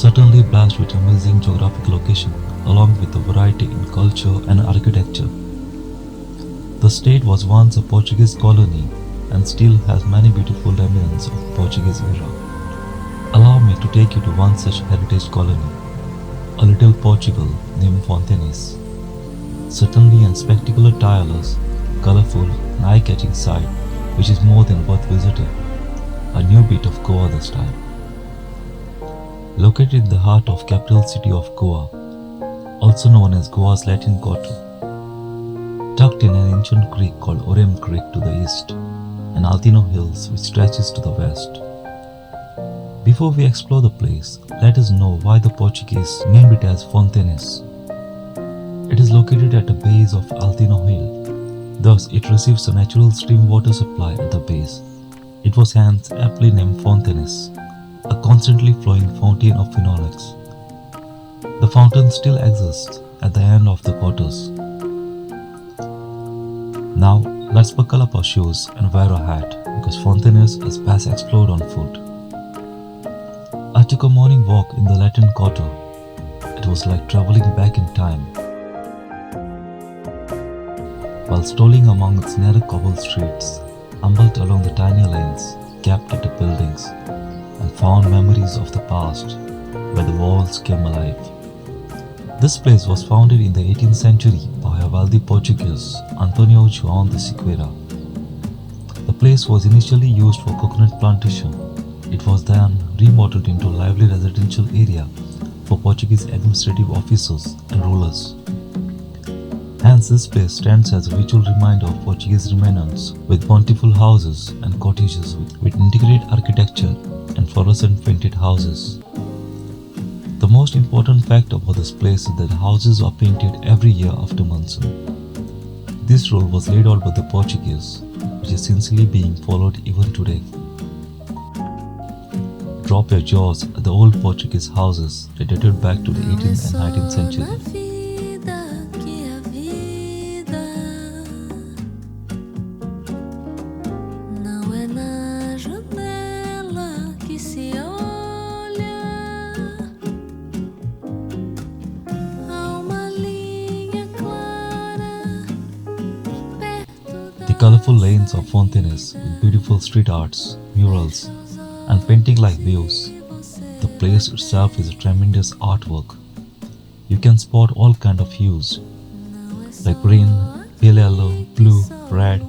certainly blessed with amazing geographic location along with a variety in culture and architecture. The state was once a Portuguese colony and still has many beautiful remnants of Portuguese era. Allow me to take you to one such heritage colony, a little Portugal named Fontainhas. Certainly a spectacular, tireless, colourful and eye-catching sight which is more than worth visiting. A new bit of Goa this time. Located in the heart of capital city of Goa, also known as Goa's Latin Quarter, tucked in an ancient creek called Ourem Creek to the east, and Altinho Hills which stretches to the west. Before we explore the place, let us know why the Portuguese named it as Fontainhas. It is located at the base of Altinho Hill, thus it receives a natural stream water supply at the base. It was hence aptly named Fontainhas, a constantly flowing fountain of phenolics. The fountain still exists at the end of the quarters. Now, let's buckle up our shoes and wear a hat because Fontainhas is best explored on foot. I took a morning walk in the Latin Quarter. It was like traveling back in time. While strolling among its narrow cobbled streets, stumbled along the tiny lanes, capped at the buildings, and found memories of the past where the walls came alive. This place was founded in the 18th century by a wealthy Portuguese, Antonio João de Sequeira. The place was initially used for coconut plantation. It was then remodeled into a lively residential area for Portuguese administrative officers and rulers. Hence, this place stands as a visual reminder of Portuguese remnants with bountiful houses and cottages with integrated architecture and fluorescent painted houses. The most important fact about this place is that the houses are painted every year after monsoon. This rule was laid out by the Portuguese, which is sincerely being followed even today. Drop your jaws at the old Portuguese houses that dated back to the 18th and 19th century. The colourful lanes of Fontainhas with beautiful street arts, murals, and painting-like views. The place itself is a tremendous artwork. You can spot all kinds of hues, like green, pale yellow, blue, red,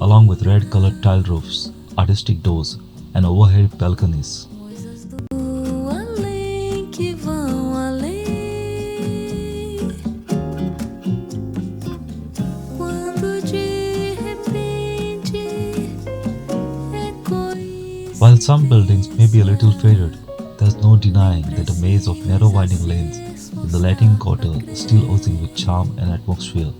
along with red-colored tiled roofs, artistic doors, and overhead balconies. While some buildings may be a little faded, there's no denying that a maze of narrow winding lanes in the Latin Quarter is still oozing with charm and atmosphere.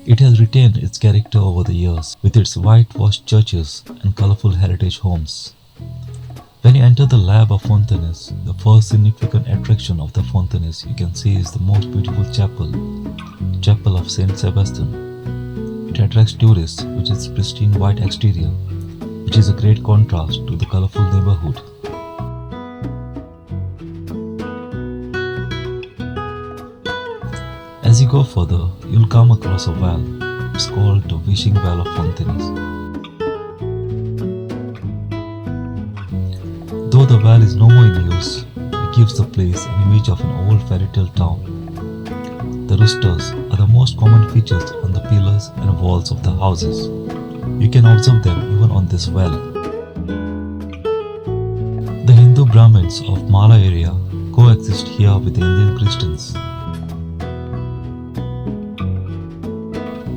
It has retained its character over the years with its whitewashed churches and colourful heritage homes. When you enter the lab of Fontainhas, the first significant attraction of the Fontainhas you can see is the most beautiful chapel of Saint Sebastian. It attracts tourists with its pristine white exterior, which is a great contrast to the colourful neighbourhood. As you go further, you'll come across a well. It's called the Wishing Well of Fontainhas. Though the well is no more in use, it gives the place an image of an old fairy tale town. The roosters are the most common features on the pillars and walls of the houses. You can observe them even on this well. The Hindu Brahmins of Mala area coexist here with the Indian Christians.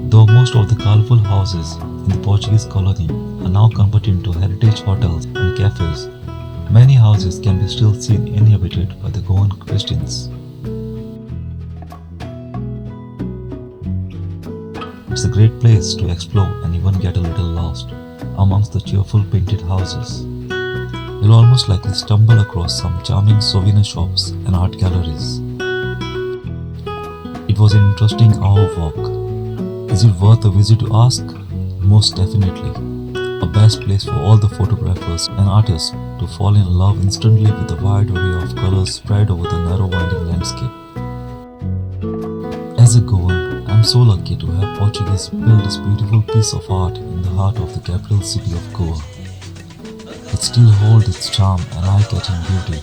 Though most of the colourful houses in the Portuguese colony are now converted into heritage hotels and cafes, many houses can be still seen inhabited by the Goan Christians. It's a great place to explore and even get a little lost amongst the cheerful painted houses. You'll almost likely stumble across some charming souvenir shops and art galleries. It was an interesting hour walk. Is it worth a visit to ask? Most definitely. a best place for all the photographers and artists to fall in love instantly with the wide array of colors spread over the narrow winding landscape. As a Goan, I'm so lucky to have Portuguese build this beautiful piece of art in the heart of the capital city of Goa. It still holds its charm and eye-catching beauty,